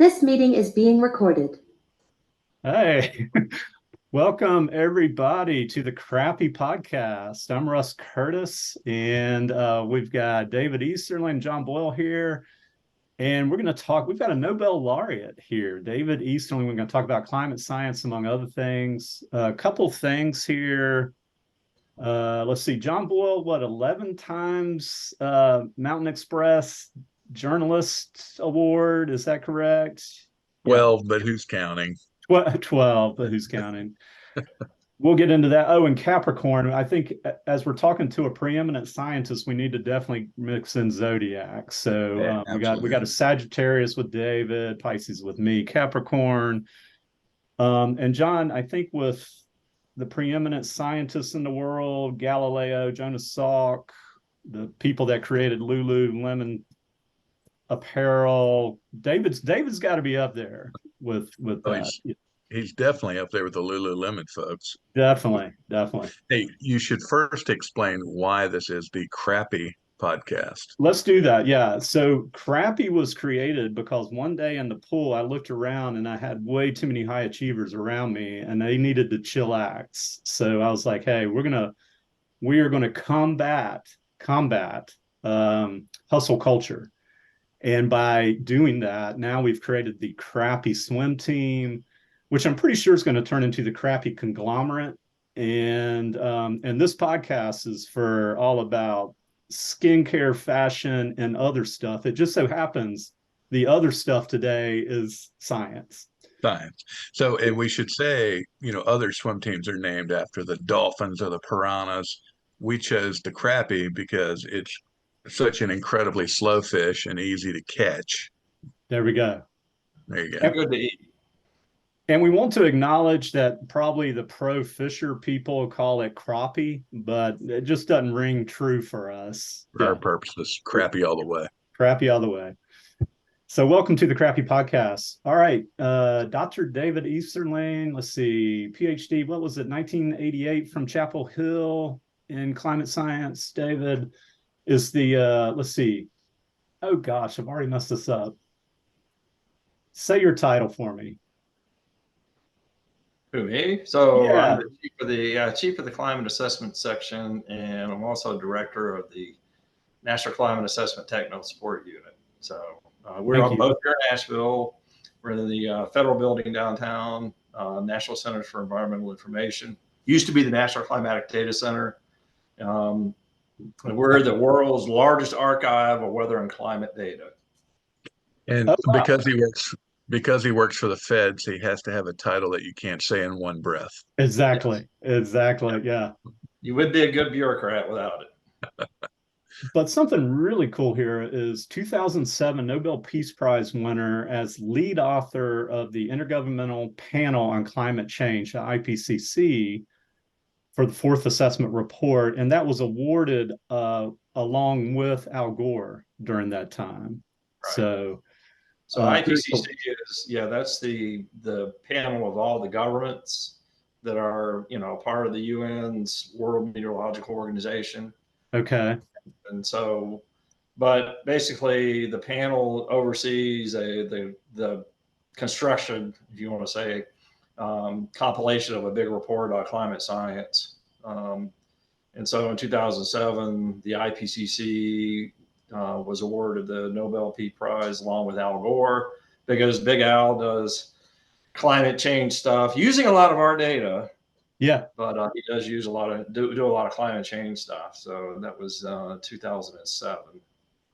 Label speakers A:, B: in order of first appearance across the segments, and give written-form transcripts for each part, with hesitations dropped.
A: This meeting is being recorded.
B: Hey, welcome everybody to the Crappy Podcast. I'm Russ Curtis, and we've got David Easterling, John Boyle here, and we're going to talk. We've got a Nobel laureate here, David Easterling. We're going to talk about climate science, among other things. A couple things here. Let's see, John Boyle, 11 times Mountain Express Journalist Award? Is that correct?
C: 12, but who's counting?
B: 12, but who's counting? We'll get into that. Oh, and Capricorn. I think as we're talking to a preeminent scientist, we need to definitely mix in zodiac. So we got a Sagittarius with David, Pisces with me, Capricorn, and John. I think with the preeminent scientists in the world, Galileo, Jonas Salk, the people that created Lululemon apparel. David's got to be up there with that.
C: He's definitely up there with the Lululemon folks.
B: Definitely.
C: Hey, you should first explain why this is the Crappy Podcast.
B: Let's do that. Yeah. So Crappy was created because one day in the pool, I looked around and I had way too many high achievers around me and they needed to chillax. So I was like, hey, we are going to combat hustle culture. And by doing that, now we've created the Crappy Swim Team, which I'm pretty sure is going to turn into the Crappy Conglomerate. And this podcast is for all about skincare, fashion, and other stuff. It just so happens the other stuff today is science.
C: So, and we should say, other swim teams are named after the dolphins or the piranhas. We chose the Crappy because it's such an incredibly slow fish and easy to catch.
B: There we go.
C: There you go.
D: And good to eat.
B: And we want to acknowledge that probably the pro fisher people call it crappie, but it just doesn't ring true for us.
C: For our purposes, crappy all the way.
B: Crappy all the way. So welcome to the Crappy Podcast. All right, Dr. David Easterling, let's see, Ph.D., what was it, 1988 from Chapel Hill in climate science. David is the, let's see, oh gosh, I've already messed this up. Say your title for me.
D: Who, me? So
B: Yeah.
D: I'm the chief of the climate assessment section, and I'm also director of the National Climate Assessment Technical Support Unit. So we're both here in Asheville. We're in the federal building downtown, National Centers for Environmental Information. Used to be the National Climatic Data Center. And we're the world's largest archive of weather and climate data.
C: And because he works for the feds, he has to have a title that you can't say in one breath.
B: Exactly. Yeah.
D: You would be a good bureaucrat without it.
B: But something really cool here is 2007 Nobel Peace Prize winner as lead author of the Intergovernmental Panel on Climate Change, the IPCC, for the fourth assessment report. And that was awarded along with Al Gore during that time.
D: Right.
B: So
D: IPCC is, that's the panel of all the governments that are, part of the UN's World Meteorological Organization.
B: Okay.
D: And so, but basically the panel oversees the construction, if you want to say, compilation of a big report on climate science. And so in 2007, the IPCC was awarded the Nobel Peace Prize along with Al Gore, because Big Al does climate change stuff using a lot of our data.
B: Yeah,
D: but he does use do a lot of climate change stuff. So that was 2007.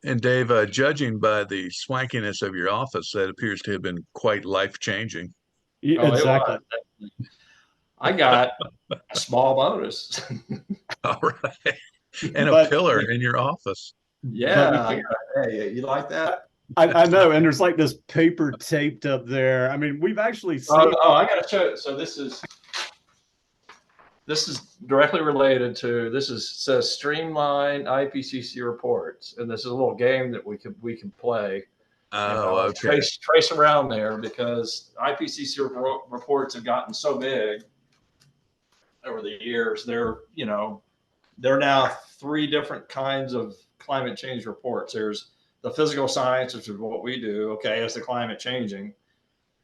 C: And Dave, judging by the swankiness of your office, that appears to have been quite life-changing.
B: Yeah, exactly.
D: I got a small bonus.
C: All right. And a pillar in your office.
D: Yeah. Hey, you like that?
B: I know. And there's like this paper taped up there. I mean, we've actually seen.
D: I got to show it. So this is directly related to, says streamline IPCC reports. And this is a little game that we can play.
C: Okay.
D: Trace around there, because IPCC reports have gotten so big over the years. They're now 3 different kinds of climate change reports. There's the physical science, which is what we do. Okay, is the climate changing?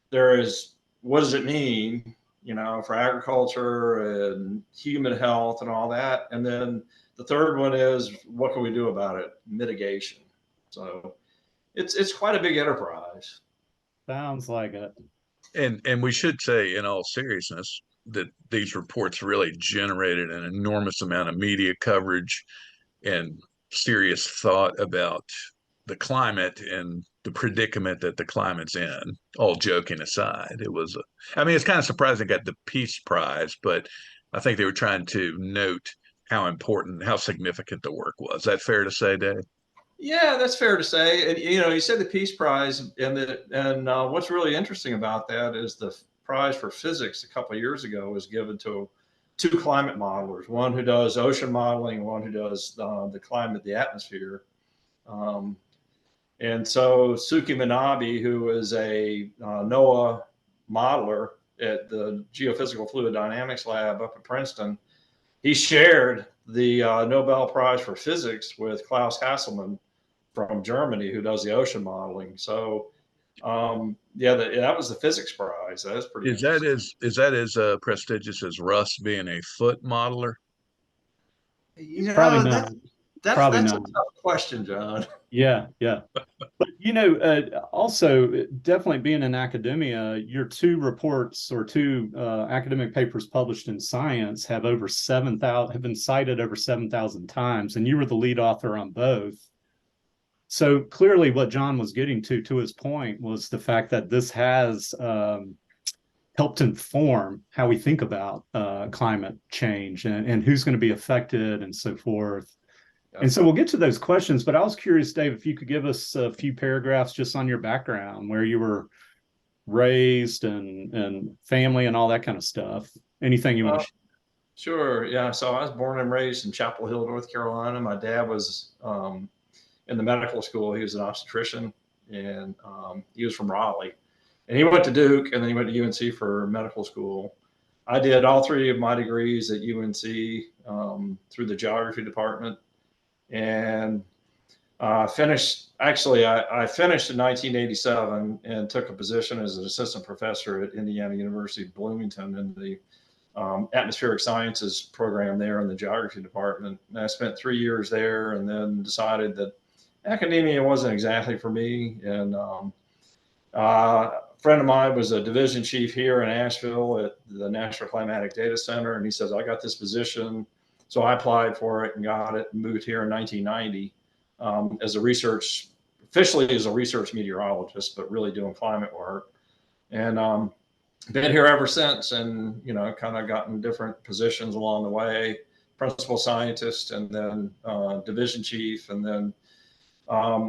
D: There is, what does it mean, for agriculture and human health and all that? And then the third one is, what can we do about it? Mitigation. So it's quite a big enterprise.
B: Sounds like it.
C: And we should say, in all seriousness, that these reports really generated an enormous amount of media coverage and serious thought about the climate and the predicament that the climate's in. All joking aside, it's kind of surprising it got the Peace Prize, but I think they were trying to note how important, how significant the work was. Is that fair to say, Dave?
D: Yeah, that's fair to say. And you said the Peace Prize, and what's really interesting about that is the prize for physics a couple of years ago was given to two climate modelers, one who does ocean modeling, one who does the climate, the atmosphere. And so Suki Manabe, who is a NOAA modeler at the Geophysical Fluid Dynamics Lab up at Princeton, he shared the Nobel Prize for Physics with Klaus Hasselmann from Germany, who does the ocean modeling. So, that was the physics prize. That's pretty.
C: Is that as prestigious as Russ being a foot modeler?
B: Probably not. Probably
D: that's
B: not.
D: a tough question, John.
B: Yeah. But also definitely being in academia, your two reports or two academic papers published in Science have been cited over 7,000 times, and you were the lead author on both. So clearly, what John was getting to his point, was the fact that this has helped inform how we think about climate change and who's going to be affected and so forth. And so we'll get to those questions, but I was curious, Dave, if you could give us a few paragraphs just on your background, where you were raised and family and all that kind of stuff. Anything you want to share?
D: Sure. Yeah. So I was born and raised in Chapel Hill, North Carolina. My dad was in the medical school. He was an obstetrician, and he was from Raleigh. And he went to Duke, and then he went to UNC for medical school. I did all three of my degrees at UNC through the geography department. And I finished in 1987 and took a position as an assistant professor at Indiana University Bloomington in the atmospheric sciences program there in the geography department. And I spent 3 years there, and then decided that academia wasn't exactly for me. And a friend of mine was a division chief here in Asheville at the National Climatic Data Center, and he says, I got this position. So I applied for it and got it and moved here in 1990 officially as a research meteorologist, but really doing climate work. And been here ever since, and kind of gotten different positions along the way, principal scientist, and then division chief. And then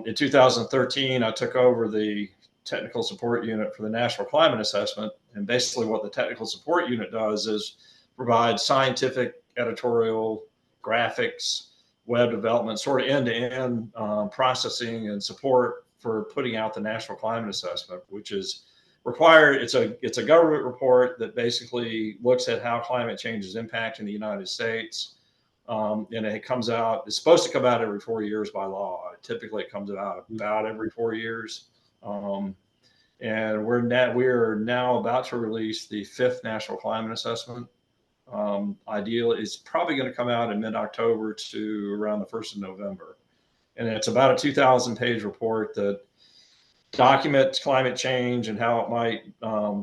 D: in 2013, I took over the technical support unit for the National Climate Assessment. And basically what the technical support unit does is provide scientific, editorial, graphics, web development, sort of end-to-end processing and support for putting out the National Climate Assessment, which is required. It's a government report that basically looks at how climate change is impacting the United States. And it's supposed to come out every 4 years by law. Typically it comes out about every 4 years. And we're now about to release the 5th National Climate Assessment. Ideally, it's probably going to come out in mid-October to around the 1st of November. And it's about a 2,000-page report that documents climate change and how it might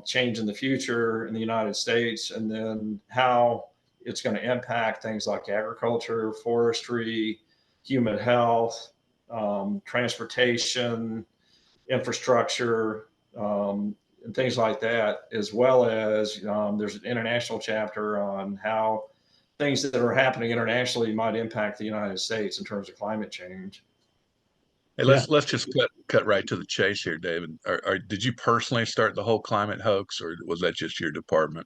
D: change in the future in the United States, and then how it's going to impact things like agriculture, forestry, human health, transportation, infrastructure, and things like that, as well as there's an international chapter on how things that are happening internationally might impact the United States in terms of climate change.
C: Hey, let's just cut right to the chase here, David. Did you personally start the whole climate hoax, or was that just your department?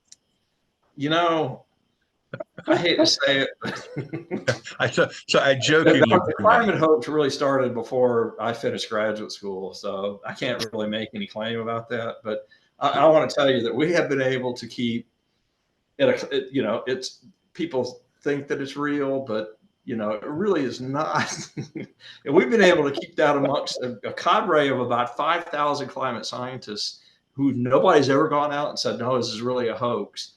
D: I hate to say it.
C: I jokingly.
D: The climate hoax really started before I finished graduate school, so I can't really make any claim about that. But I want to tell you that we have been able to keep it. It's people think that it's real, but it really is not. And we've been able to keep that amongst a cadre of about 5,000 climate scientists who nobody's ever gone out and said, no, this is really a hoax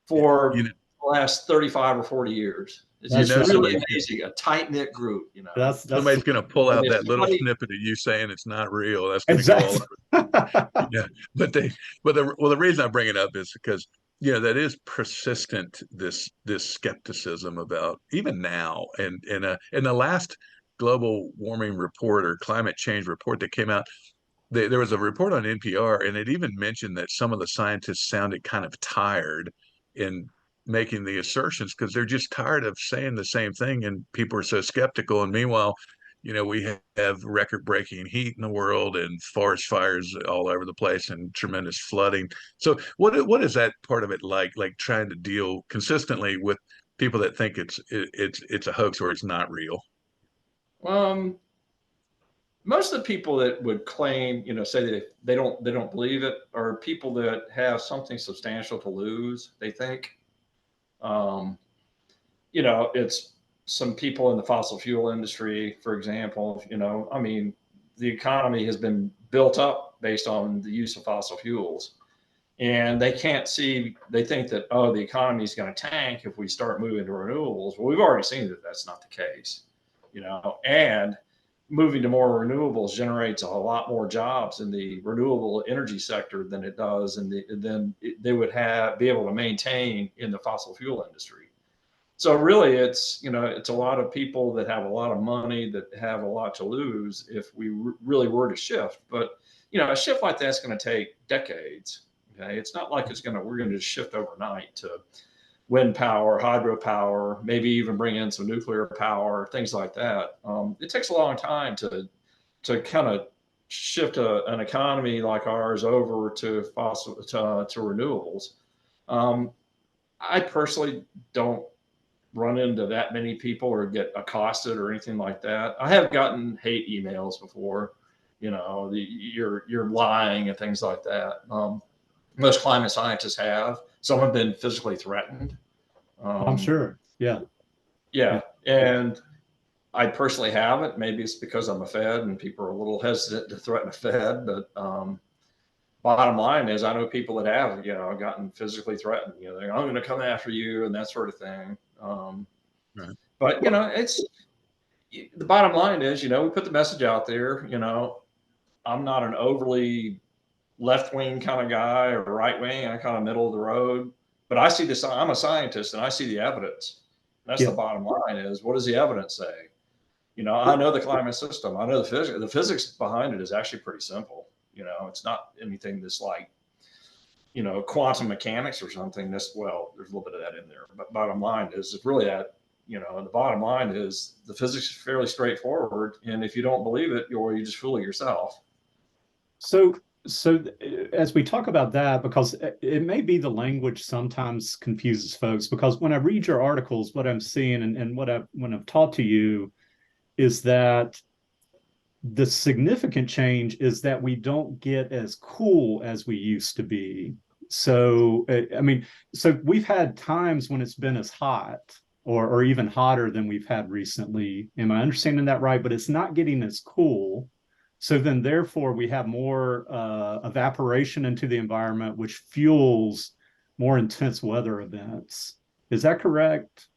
D: for the last 35 or 40 years. It's just really amazing, a tight-knit group,
B: That's
C: somebody's going to pull out that little snippet of you saying it's not real. That's going to go all over. Yeah, but the reason I bring it up is because that is persistent, this skepticism about even now, and in the last global warming report or climate change report that came out, there was a report on NPR, and it even mentioned that some of the scientists sounded kind of tired in making the assertions because they're just tired of saying the same thing, and people are so skeptical. And meanwhile, we have record-breaking heat in the world and forest fires all over the place and tremendous flooding. So what is that part of it like trying to deal consistently with people that think it's a hoax or it's not real?
D: Most of the people that would claim, say that they don't believe it are people that have something substantial to lose, they think. It's some people in the fossil fuel industry, for example. I mean, the economy has been built up based on the use of fossil fuels, and they can't see, they think that, oh, the economy is going to tank if we start moving to renewables. Well, we've already seen that that's not the case, and moving to more renewables generates a lot more jobs in the renewable energy sector than it does, and then they would be able to maintain in the fossil fuel industry. So really, it's a lot of people that have a lot of money that have a lot to lose if we really were to shift. But a shift like that's going to take decades. Okay, it's not like we're going to just shift overnight to wind power, hydropower, maybe even bring in some nuclear power, things like that. It takes a long time to kind of shift an economy like ours over to renewables. I personally don't run into that many people or get accosted or anything like that. I have gotten hate emails before, you're lying and things like that. Most climate scientists have. Some have been physically threatened.
B: I'm sure. Yeah.
D: And I personally haven't. Maybe it's because I'm a Fed and people are a little hesitant to threaten a Fed. But bottom line is, I know people that have, gotten physically threatened. I'm going to come after you and that sort of thing.
C: Right.
D: But it's the bottom line is, we put the message out there. I'm not an overly left-wing kind of guy or right-wing. I'm kind of middle of the road. But I see this. I'm a scientist, and I see the evidence. That's the bottom line. Is what does the evidence say? I know the climate system. I know the physics. The physics behind it is actually pretty simple. It's not anything that's like, quantum mechanics or something. There's a little bit of that in there. But bottom line is really that. The bottom line is the physics is fairly straightforward. And if you don't believe it, you just fool yourself.
B: So as we talk about that, because it may be the language sometimes confuses folks, because when I read your articles, what I'm seeing and when I've talked to you is that the significant change is that we don't get as cool as we used to be. So, so we've had times when it's been as hot or even hotter than we've had recently. Am I understanding that right? But it's not getting as cool. So then therefore we have more evaporation into the environment, which fuels more intense weather events. Is that correct?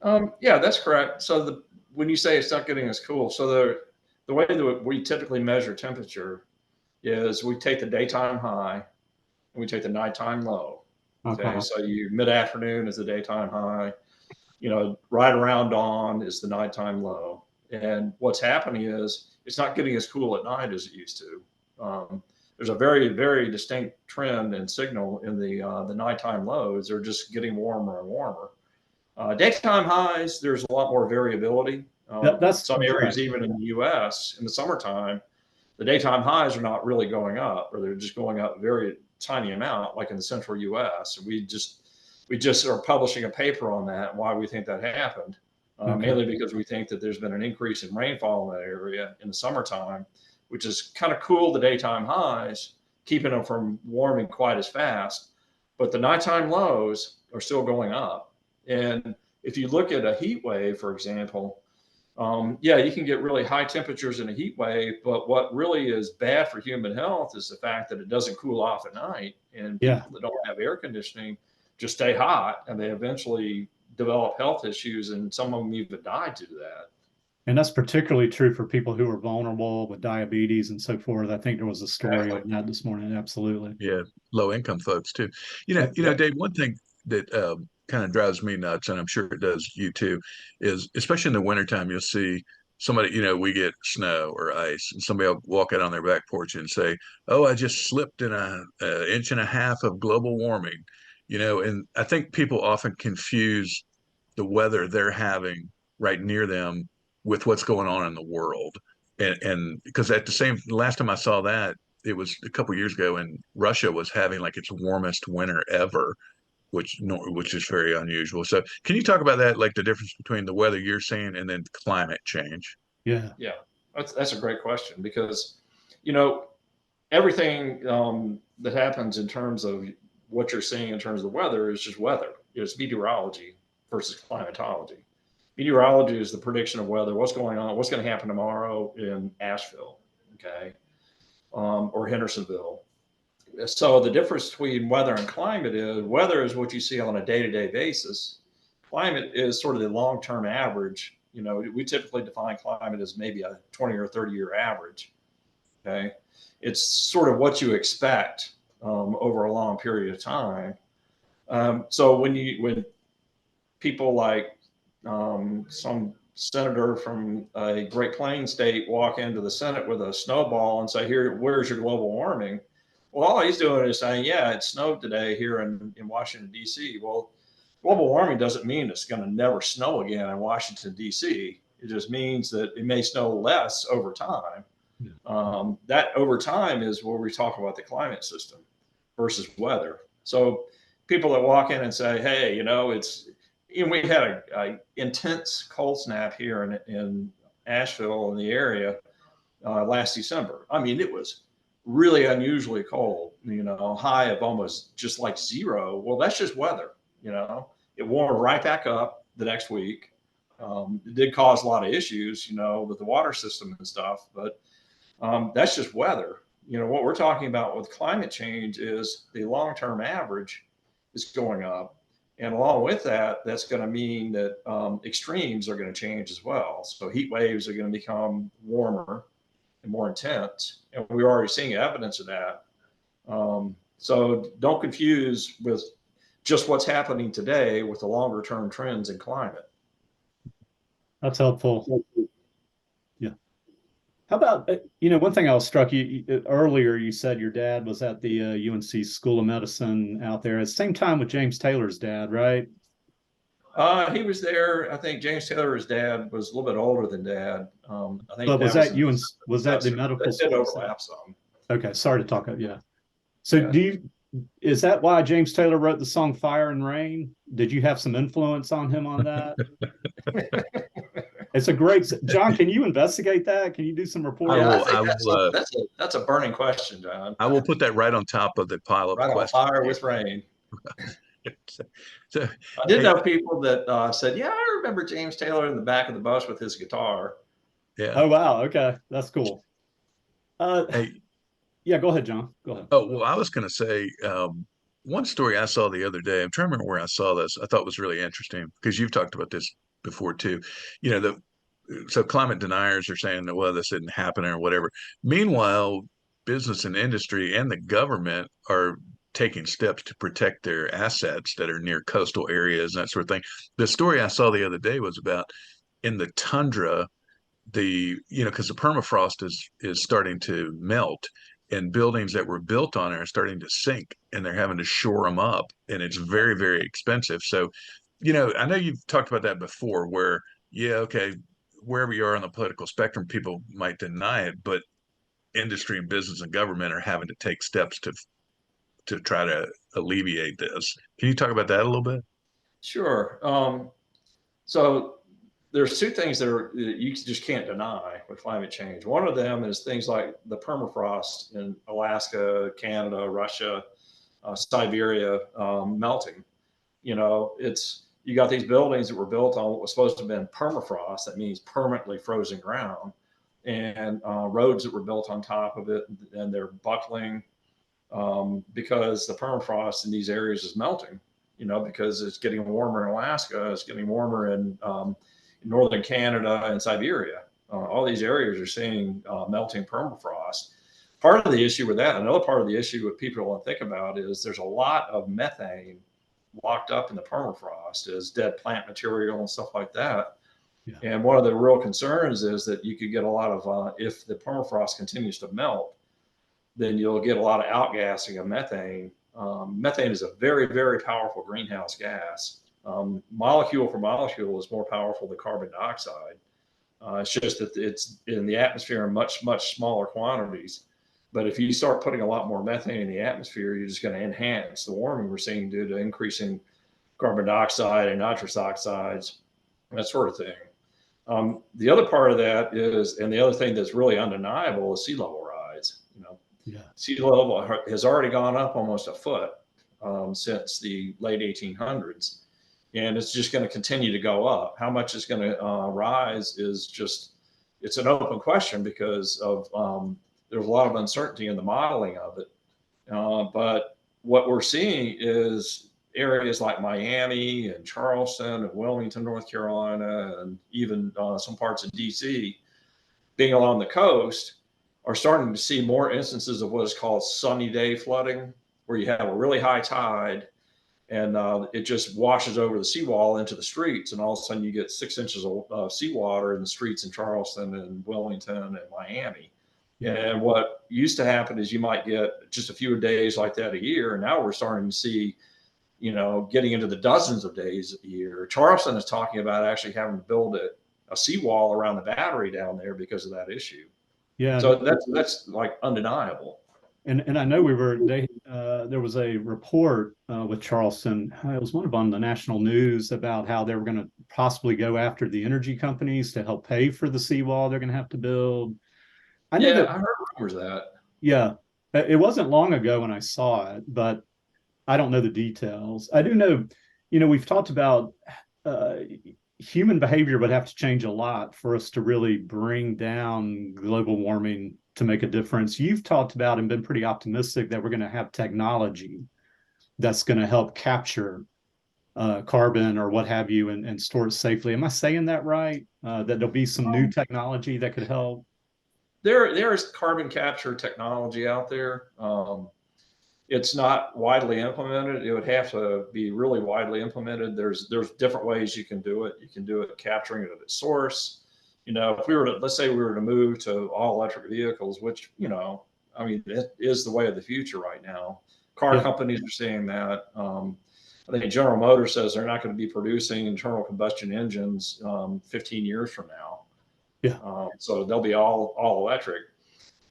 D: Yeah, that's correct. So when you say it's not getting as cool, so the way that we typically measure temperature is we take the daytime high and we take the nighttime low. Okay. So mid-afternoon is the daytime high, right around dawn is the nighttime low. And what's happening is it's not getting as cool at night as it used to. There's a very, very distinct trend and signal in the nighttime lows. They're just getting warmer and warmer. Daytime highs, there's a lot more variability. That's some areas, even in the U.S. in the summertime, the daytime highs are not really going up, or they're just going up very tiny amount, like in the central U.S. We just are publishing a paper on that, why we think that happened. Mainly because we think that there's been an increase in rainfall in that area in the summertime, which has kind of cooled the daytime highs, keeping them from warming quite as fast. But the nighttime lows are still going up. And if you look at a heat wave, for example, Yeah, you can get really high temperatures in a heat wave, but what really is bad for human health is the fact that it doesn't cool off at night. And
B: Yeah.
D: people that don't have air conditioning just stay hot, and they eventually develop health issues, and some of them even die due to that.
B: And that's particularly true for people who are vulnerable with diabetes and so forth. I think there was a story on that this morning. Absolutely.
C: Yeah, low income folks too. Dave, one thing that kind of drives me nuts, and I'm sure it does you too, is especially in the wintertime, you'll see somebody, we get snow or ice, and somebody will walk out on their back porch and say, "Oh, I just slipped in a inch and a half of global warming," and I think people often confuse the weather they're having right near them with what's going on in the world. And because at the last time I saw that, it was a couple years ago, and Russia was having like its warmest winter ever, which is very unusual. So can you talk about that, like the difference between the weather you're seeing and then climate change?
B: Yeah.
D: Yeah, that's a great question, because everything that happens in terms of what you're seeing in terms of the weather is just weather. It's meteorology versus climatology. Meteorology is the prediction of weather, what's going on, what's going to happen tomorrow in Asheville, okay, or Hendersonville. So the difference between weather and climate is weather is what you see on a day-to-day basis. Climate is sort of the long-term average. We typically define climate as maybe a 20 or 30-year average. Okay, it's sort of what you expect over a long period of time. So when people like some senator from a Great Plains state walk into the Senate with a snowball and say, "Here, where's your global warming?" Well, all he's doing is saying, "Yeah, it snowed today here in Washington, D.C." Well, global warming doesn't mean it's going to never snow again in Washington, D.C. It just means that it may snow less over time. That over time is where we talk about the climate system versus weather. So people that walk in and say, "Hey, we had a intense cold snap here in Asheville in the area last December. I mean, it was really unusually cold, high of almost just like zero." Well, that's just weather. It warmed right back up the next week. It did cause a lot of issues, with the water system and stuff, but that's just weather. What we're talking about with climate change is the long-term average is going up. And along with that, that's going to mean that extremes are going to change as well. So heat waves are going to become warmer and more intense. And we're already seeing evidence of that. So don't confuse with just what's happening today with the longer term trends in climate.
B: That's helpful. Yeah. How about, one thing I was struck earlier, you said your dad was at the UNC School of Medicine out there at the same time with James Taylor's dad, right?
D: He was there. I think James Taylor's dad was a little bit older than Dad. I think
B: But was that UNC? Was that the
D: professor.
B: medical
D: That did
B: school?
D: overlap some.
B: Okay, sorry to talk. Yeah. So
D: Yeah.
B: is that why James Taylor wrote the song Fire and Rain? Did you have some influence on him on that? It's a great, John, can you investigate that? Can you do some reporting?
D: That's a burning question, John.
C: I will put that right on top of the pile of
D: right
C: questions.
D: On fire with rain. So I did know people that said, "Yeah, I remember James Taylor in the back of the bus with his guitar."
C: Yeah.
B: Oh, wow. Okay. That's cool. Yeah, go ahead, John. Go ahead.
C: Oh, well, I was going to say, one story I saw the other day, I'm trying to remember where I saw this. I thought was really interesting because you've talked about this before too. So climate deniers are saying that, well, this didn't happen or whatever. Meanwhile, business and industry and the government are taking steps to protect their assets that are near coastal areas and that sort of thing. The story I saw the other day was about in the tundra, because the permafrost is starting to melt, and buildings that were built on it are starting to sink, and they're having to shore them up, and it's very, very expensive. So, I know you've talked about that before, where okay, wherever you are on the political spectrum, people might deny it, but industry and business and government are having to take steps to try to alleviate this. Can you talk about that a little bit?
D: Sure. So there's two things that you just can't deny with climate change. One of them is things like the permafrost in Alaska, Canada, Russia, Siberia melting. It's you got these buildings that were built on what was supposed to have been permafrost. That means permanently frozen ground, and roads that were built on top of it, and they're buckling because the permafrost in these areas is melting. Because it's getting warmer in Alaska, it's getting warmer in northern Canada and Siberia. All these areas are seeing melting permafrost. Part of the issue with that, another part of the issue that people don't think about, is there's a lot of methane locked up in the permafrost as dead plant material and stuff like that.
B: Yeah.
D: And one of the real concerns is that you could get a lot of, if the permafrost continues to melt, then you'll get a lot of outgassing of methane. Methane is a very, very powerful greenhouse gas. Molecule for molecule is more powerful than carbon dioxide. It's just that it's in the atmosphere in much, much smaller quantities. But if you start putting a lot more methane in the atmosphere, you're just going to enhance the warming we're seeing due to increasing carbon dioxide and nitrous oxides, that sort of thing. The other part of that is, and the other thing that's really undeniable, is sea level rise. Sea level has already gone up almost a foot since the late 1800s, and it's just going to continue to go up. How much is going to rise is just, it's an open question because of there's a lot of uncertainty in the modeling of it. But what we're seeing is areas like Miami and Charleston and Wilmington, North Carolina, and even some parts of DC, being along the coast, are starting to see more instances of what is called sunny day flooding, where you have a really high tide and it just washes over the seawall into the streets. And all of a sudden you get 6 inches of seawater in the streets in Charleston and Wellington and Miami. Yeah. And what used to happen is you might get just a few days like that a year. And now we're starting to see, getting into the dozens of days a year. Charleston is talking about actually having to build a seawall around the battery down there because of that issue.
B: Yeah.
D: So that's like undeniable.
B: And I know there was a report with Charleston. It was one of on the national news about how they were going to possibly go after the energy companies to help pay for the seawall they're going to have to build. I heard
D: rumors of that.
B: Yeah, it wasn't long ago when I saw it, but I don't know the details. I do know, we've talked about human behavior would have to change a lot for us to really bring down global warming to make a difference. You've talked about and been pretty optimistic that we're going to have technology that's going to help capture carbon or what have you and store it safely. Am I saying that right? That there'll be some new technology that could help?
D: There is carbon capture technology out there. It's not widely implemented. It would have to be really widely implemented. There's different ways you can do it. You can do it capturing it at its source. If we were to, let's say we were to move to all electric vehicles, which, it is the way of the future right now. Car companies are saying that. I think General Motors says they're not going to be producing internal combustion engines 15 years from now.
B: Yeah.
D: So they'll be all electric.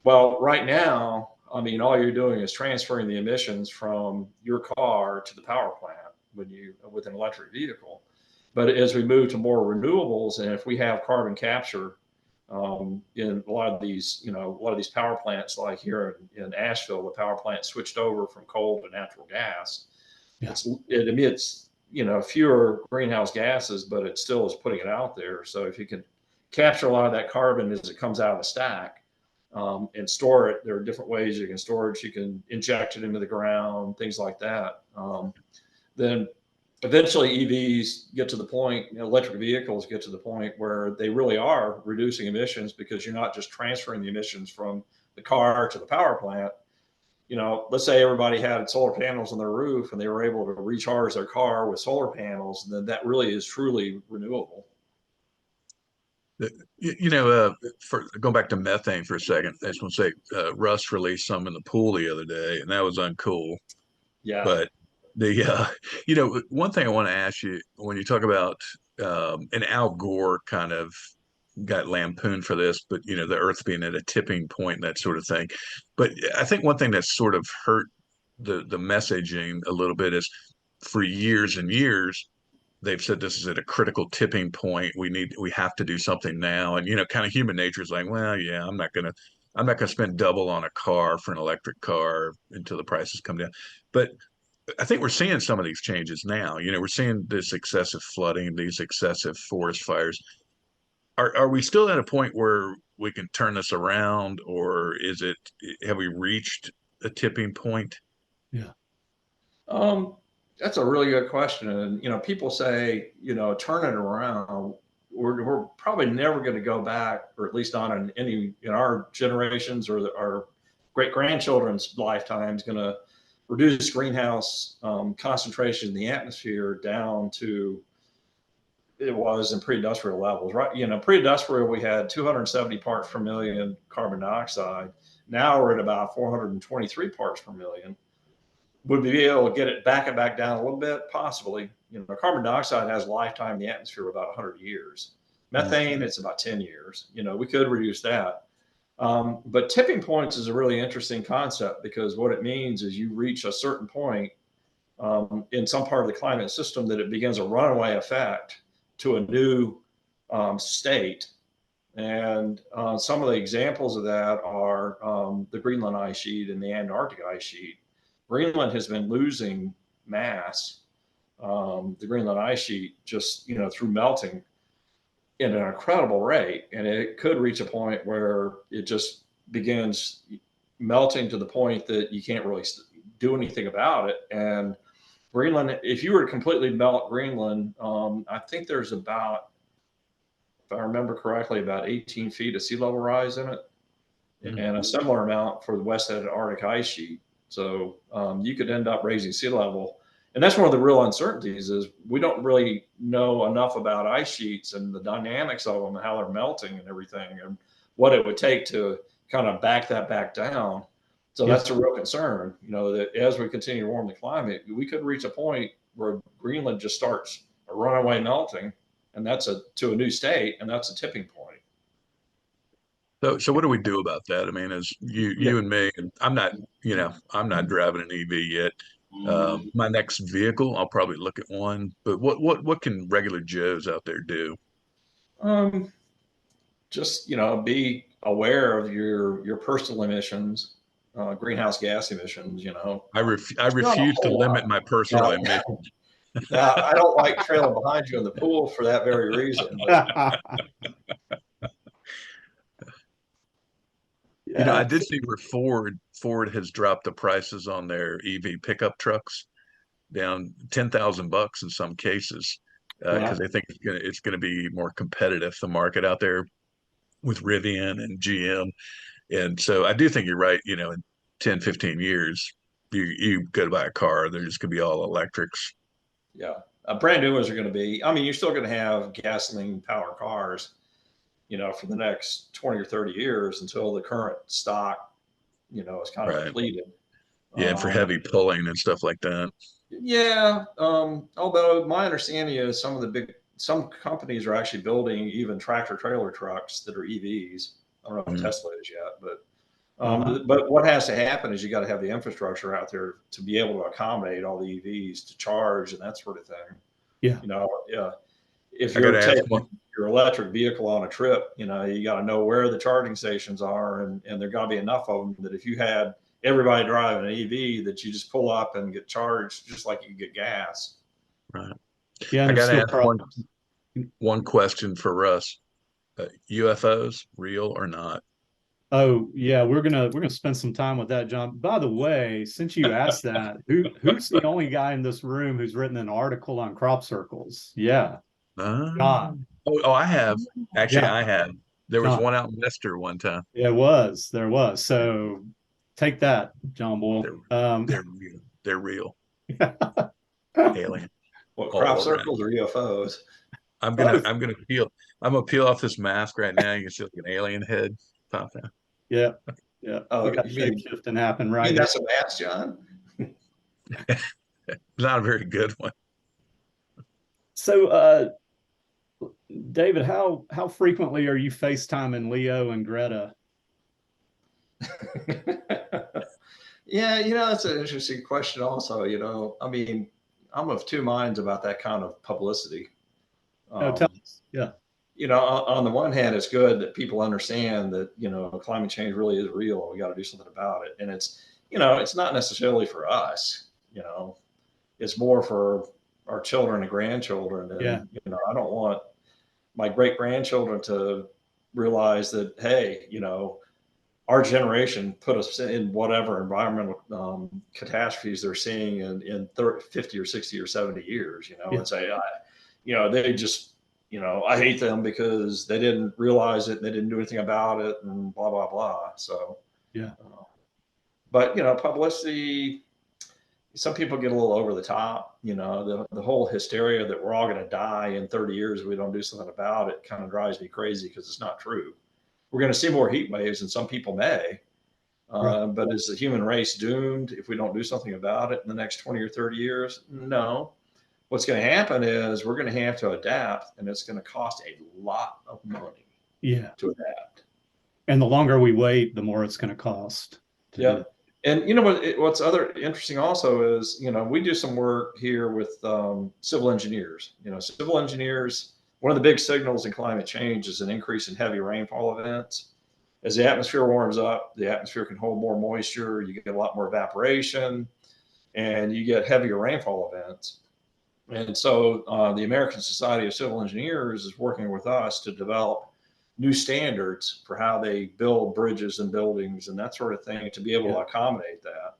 D: Well, right now, all you're doing is transferring the emissions from your car to the power plant with an electric vehicle. But as we move to more renewables, and if we have carbon capture in a lot of these power plants, like here in Asheville, the power plant switched over from coal to natural gas. Yeah. It emits fewer greenhouse gases, but it still is putting it out there. So if you can capture a lot of that carbon as it comes out of the stack, and store it. There are different ways you can store it. You can inject it into the ground, things like that. Then eventually EVs get to the point, electric vehicles get to the point where they really are reducing emissions, because you're not just transferring the emissions from the car to the power plant. Let's say everybody had solar panels on their roof and they were able to recharge their car with solar panels, and then that really is truly renewable.
C: For going back to methane for a second, I just want to say Russ released some in the pool the other day, and that was uncool.
D: Yeah.
C: But one thing I want to ask you, when you talk about, and Al Gore kind of got lampooned for this, but the Earth being at a tipping point and that sort of thing. But I think one thing that's sort of hurt the messaging a little bit is, for years and years, they've said this is at a critical tipping point. We have to do something now. And, kind of human nature is like, well, yeah, I'm not going to spend double on a car for an electric car until the prices come down. But I think we're seeing some of these changes now. We're seeing this excessive flooding, these excessive forest fires. Are we still at a point where we can turn this around, or have we reached a tipping point?
B: Yeah.
D: That's a really good question. And, people say, turn it around. We're probably never going to go back, or at least not in our generations or our great grandchildren's lifetimes, going to reduce greenhouse concentration in the atmosphere down to it was in pre-industrial levels, right? Pre-industrial, we had 270 parts per million carbon dioxide. Now we're at about 423 parts per million. Would we be able to get it back down a little bit? Possibly. Carbon dioxide has a lifetime in the atmosphere of about 100 years. Methane, it's about 10 years. We could reduce that. But tipping points is a really interesting concept, because what it means is you reach a certain point in some part of the climate system that it begins a runaway effect to a new state. And some of the examples of that are the Greenland ice sheet and the Antarctic ice sheet. Greenland has been losing mass, the Greenland ice sheet, just through melting at an incredible rate, and it could reach a point where it just begins melting to the point that you can't really do anything about it. And Greenland, if you were to completely melt Greenland, I think there's about, if I remember correctly, about 18 feet of sea level rise in it, and a similar amount for the West Antarctic ice sheet. So you could end up raising sea level. And that's one of the real uncertainties, is we don't really know enough about ice sheets and the dynamics of them and how they're melting and everything, and what it would take to kind of back that back down. So that's a real concern, that as we continue to warm the climate, we could reach a point where Greenland just starts a runaway melting, and that's to a new state, and that's a tipping point.
C: So what do we do about that? I mean, as you and me, and I'm not driving an EV yet. My next vehicle, I'll probably look at one, but what can regular Joes out there do?
D: Just, be aware of your personal emissions, greenhouse gas emissions,
C: I refuse to limit my personal emissions.
D: Now, I don't like trailing behind you in the pool for that very reason. But
C: I did see where Ford has dropped the prices on their EV pickup trucks down $10,000 in some cases, because they think it's gonna be more competitive, the market out there with Rivian and GM. And so I do think you're right. In 10, 15 years, you go to buy a car, they're just gonna be all electrics.
D: Yeah, brand new ones are going to be. I mean, you're still going to have gasoline powered cars, for the next 20 or 30 years until the current stock, is kind of depleted.
C: Yeah, and for heavy pulling and stuff like that.
D: Yeah. Although my understanding is some companies are actually building even tractor trailer trucks that are EVs. I don't know if Tesla is yet, but what has to happen is you got to have the infrastructure out there to be able to accommodate all the EVs to charge and that sort of thing.
B: Yeah.
D: If you're taking your electric vehicle on a trip, you got to know where the charging stations are, and there got to be enough of them that if you had everybody driving an EV, that you just pull up and get charged just like you get gas.
C: Right.
B: Yeah.
C: I got to ask one question for Russ. UFOs, real or not?
B: Oh yeah, we're gonna spend some time with that, John. By the way, since you asked that, who's the only guy in this room who's written an article on crop circles? Yeah, John.
C: Oh, I have. Actually,
B: Yeah.
C: I have. There was
B: John.
C: one out in Leicester one time.
B: There was. So take that, John Boyle.
C: They're real. They're real. Alien.
D: What, crop circles or UFOs?
C: I'm gonna peel off this mask right now. You can see like an alien head pop out.
B: Yeah.
D: Oh,
B: we got shape-shifting happen right.
D: That's a mask, John.
C: Not a very good one.
B: So, David, how frequently are you FaceTiming Leo and Greta?
D: Yeah, that's an interesting question also. I mean, I'm of two minds about that kind of publicity.
B: Tell us. Yeah.
D: On the one hand, it's good that people understand that, climate change really is real and we got to do something about it. And it's not necessarily for us, it's more for our children and grandchildren. And, I don't want my great grandchildren to realize that, hey, our generation put us in whatever environmental catastrophes they're seeing in 30, 50 or 60 or 70 years, and say, they just, I hate them because they didn't realize it and they didn't do anything about it and blah, blah, blah. So, but, publicity, some people get a little over the top, the whole hysteria that we're all going to die in 30 years if we don't do something about it kind of drives me crazy because it's not true. We're going to see more heat waves, and some people may. But is the human race doomed if we don't do something about it in the next 20 or 30 years? No. What's going to happen is we're going to have to adapt, and it's going to cost a lot of money to adapt.
B: And the longer we wait, the more it's going to cost.
D: And what's other interesting also is, we do some work here with civil engineers. Civil engineers, one of the big signals in climate change is an increase in heavy rainfall events. As the atmosphere warms up, the atmosphere can hold more moisture, you get a lot more evaporation, and you get heavier rainfall events. And so the American Society of Civil Engineers is working with us to develop new standards for how they build bridges and buildings and that sort of thing to be able to accommodate that.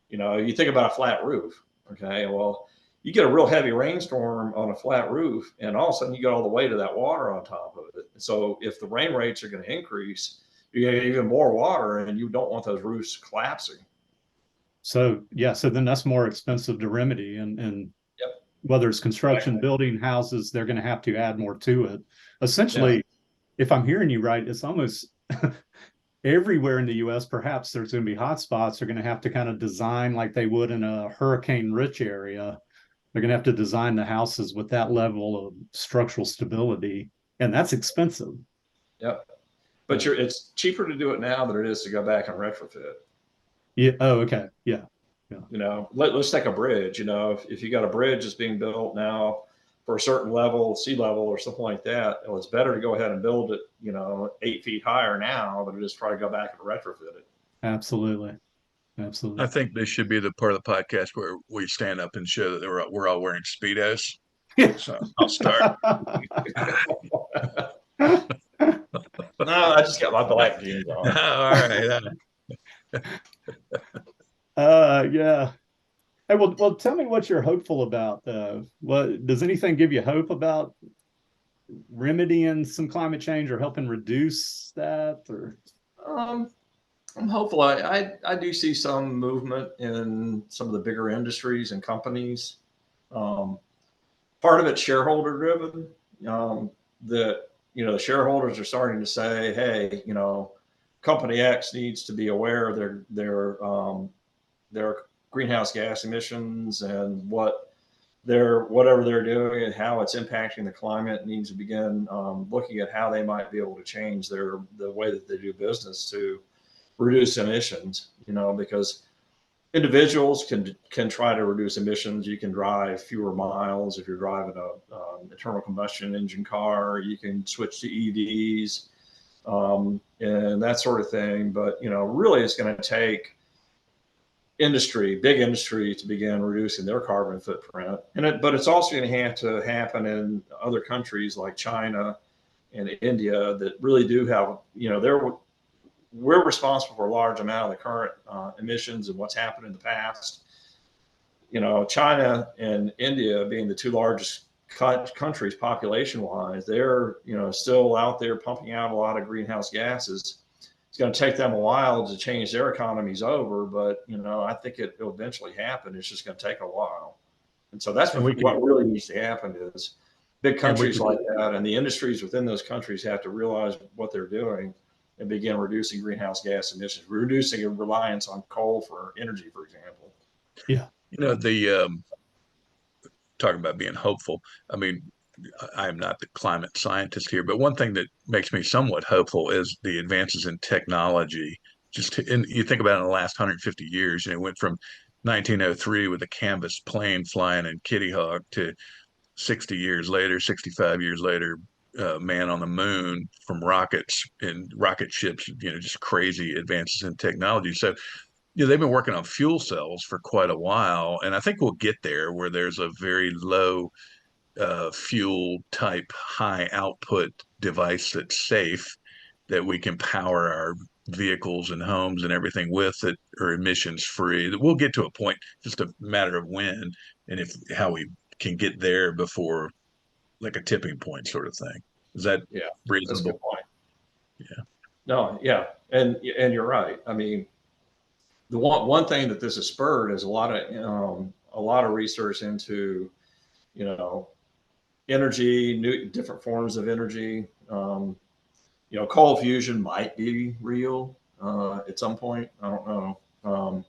D: You think about a flat roof. Okay, well, you get a real heavy rainstorm on a flat roof, and all of a sudden you get all the weight of that water on top of it. So if the rain rates are going to increase, you get even more water, and you don't want those roofs collapsing.
B: So then that's more expensive to remedy, and whether it's construction, building houses, they're going to have to add more to it. Essentially, if I'm hearing you right, it's almost everywhere in the U.S., perhaps there's going to be hot spots. They're going to have to kind of design like they would in a hurricane-rich area. They're going to have to design the houses with that level of structural stability, and that's expensive.
D: Yep. But it's cheaper to do it now than it is to go back and retrofit.
B: Yeah. Oh, okay. Yeah.
D: Let's take a bridge. If you got a bridge that's being built now for a certain level, sea level or something like that, well, it's better to go ahead and build it, 8 feet higher now than it is try to go back and retrofit it.
B: Absolutely.
C: I think this should be the part of the podcast where we stand up and show that we're all wearing Speedos. So I'll start.
D: No, I just got my black jeans on.
C: All right.
B: Yeah. Hey, well, tell me what you're hopeful about. What does anything give you hope about remedying some climate change or helping reduce that? Or
D: I'm hopeful. I do see some movement in some of the bigger industries and companies. Part of it's shareholder driven. That the shareholders are starting to say, hey, company X needs to be aware of their greenhouse gas emissions and whatever they're doing and how it's impacting the climate, needs to begin looking at how they might be able to change the way that they do business to reduce emissions. Because individuals can try to reduce emissions. You can drive fewer miles if you're driving a internal combustion engine car. You can switch to EVs and that sort of thing. But really, it's going to take big industry, to begin reducing their carbon footprint. But it's also going to have to happen in other countries like China and India that really do have, we're responsible for a large amount of the current emissions and what's happened in the past. China and India being the two largest countries population wise, they're, still out there pumping out a lot of greenhouse gases. It's going to take them a while to change their economies over, but I think it'll eventually happen. It's just going to take a while. And so that's what really needs to happen is big countries like that and the industries within those countries have to realize what they're doing and begin reducing greenhouse gas emissions, reducing a reliance on coal for energy, for example.
B: Yeah.
C: Talking about being hopeful. I mean, I am not the climate scientist here, but one thing that makes me somewhat hopeful is the advances in technology. You think about it in the last 150 years, it went from 1903 with a canvas plane flying in Kitty Hawk to 65 years later, man on the moon from rockets and rocket ships, just crazy advances in technology. So they've been working on fuel cells for quite a while, and I think we'll get there where there's a very low fuel type high output device that's safe that we can power our vehicles and homes and everything with that are emissions free. We'll get to a point, just a matter of when and if how we can get there before like a tipping point sort of thing. Is that
D: Yeah, that's a
C: reasonable?
D: good point.
C: Yeah.
D: No, yeah, and you're right. I mean, the one thing that this has spurred is a lot of research into, you know, energy, new different forms of energy. Cold fusion might be real at some point. I don't know,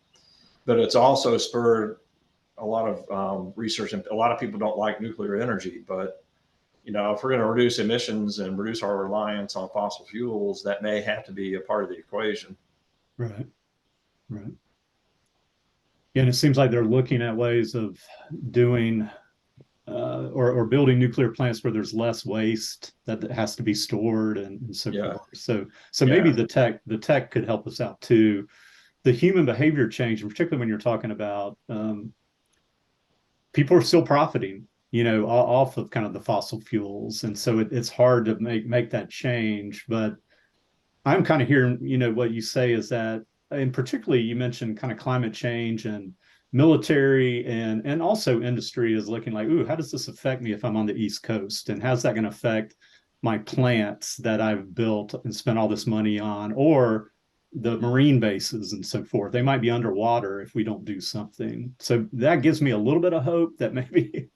D: but it's also spurred a lot of research, and a lot of people don't like nuclear energy, but if we're going to reduce emissions and reduce our reliance on fossil fuels, that may have to be a part of the equation.
B: Right. Right. Yeah, and it seems like they're looking at ways of doing or building nuclear plants where there's less waste that has to be stored and so
D: Yeah.
B: forth. So maybe the tech could help us out too. The human behavior change, and particularly when you're talking about people are still profiting, off of kind of the fossil fuels, and so it's hard to make that change. But I'm kind of hearing, what you say is that, and particularly you mentioned kind of climate change and military and also industry is looking like, ooh, how does this affect me if I'm on the East Coast? And how's that going to affect my plants that I've built and spent all this money on, or the marine bases and so forth? They might be underwater if we don't do something. So that gives me a little bit of hope that maybe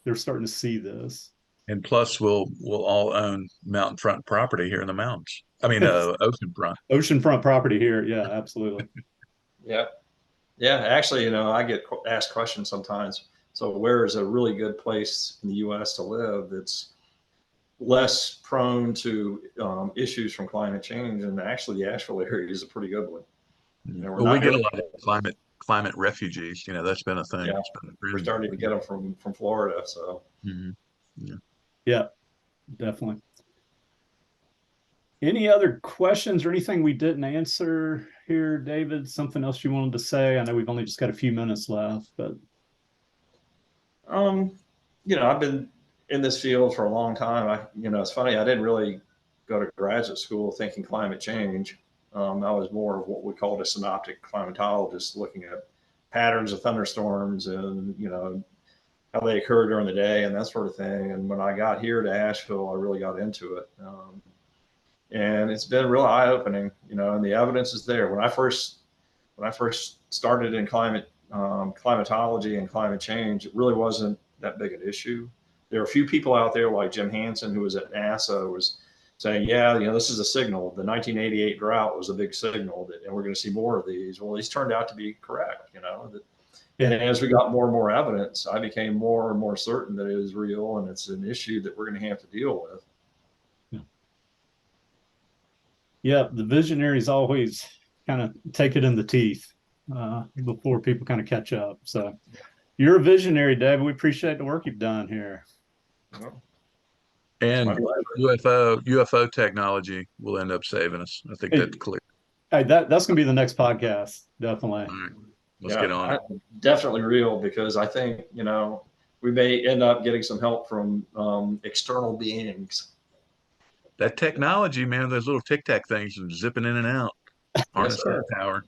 B: they're starting to see this.
C: And plus, we'll all own mountain front property here in the mountains. I mean,
B: Oceanfront property here. Yeah, absolutely.
D: Yeah. Yeah. Actually, I get asked questions sometimes. So where is a really good place in the U.S. to live that's less prone to issues from climate change? And actually, the Asheville area is a pretty good one.
C: Well, we get a lot of climate refugees. That's been a thing.
D: Yeah, we're starting to get them from Florida. So
B: yeah, definitely. Any other questions or anything we didn't answer here, David? Something else you wanted to say? I know we've only just got a few minutes left, but
D: I've been in this field for a long time. It's funny, I didn't really go to graduate school thinking climate change. I was more of what we called a synoptic climatologist, looking at patterns of thunderstorms and how they occur during the day and that sort of thing. And when I got here to Asheville, I really got into it. And it's been real eye-opening, and the evidence is there. When I first started in climatology and climate change, it really wasn't that big an issue. There are a few people out there like Jim Hansen, who was at NASA, was saying, yeah, this is a signal. The 1988 drought was a big signal and we're going to see more of these. Well, these turned out to be correct, And as we got more and more evidence, I became more and more certain that it is real and it's an issue that we're going to have to deal with.
B: Yeah, the visionaries always kind of take it in the teeth before people kind of catch up. So you're a visionary, David. We appreciate the work you've done here.
C: And UFO technology will end up saving us. I think that's clear.
B: Hey, that's going to be the next podcast. Definitely.
C: All right. Let's get on it.
D: Definitely real, because I think, we may end up getting some help from external beings.
C: That technology, man, those little tic tac things are zipping in and out. Harness that power.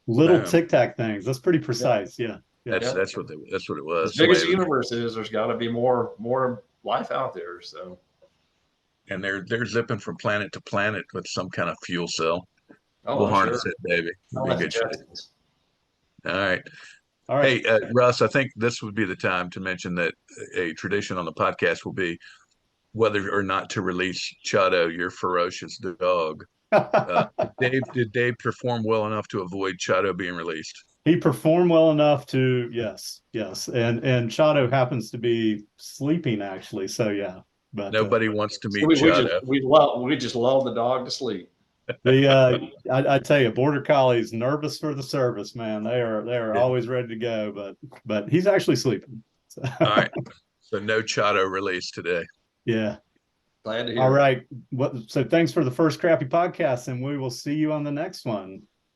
B: Little tic tac things. That's pretty precise. Yeah.
C: That's what it was.
D: As big as the universe is, there's got to be more life out there. So,
C: and they're zipping from planet to planet with some kind of fuel cell.
D: Oh,
C: we'll harness it, baby. We'll be in good shape. All right. Hey, Russ, I think this would be the time to mention that a tradition on the podcast will be whether or not to release Chado, your ferocious dog. Did Dave perform well enough to avoid Chado being released?
B: He performed well enough to, yes. And Chado happens to be sleeping, actually. So, yeah. But
C: nobody wants to meet
D: Chado. We just lull the dog to sleep.
B: I tell you, Border Collie's nervous for the service, man. They are always ready to go, but he's actually sleeping. So.
C: All right. So no Chado release today.
B: Yeah.
D: Glad to hear.
B: All right. So thanks for the first crappy podcast, and we will see you on the next one.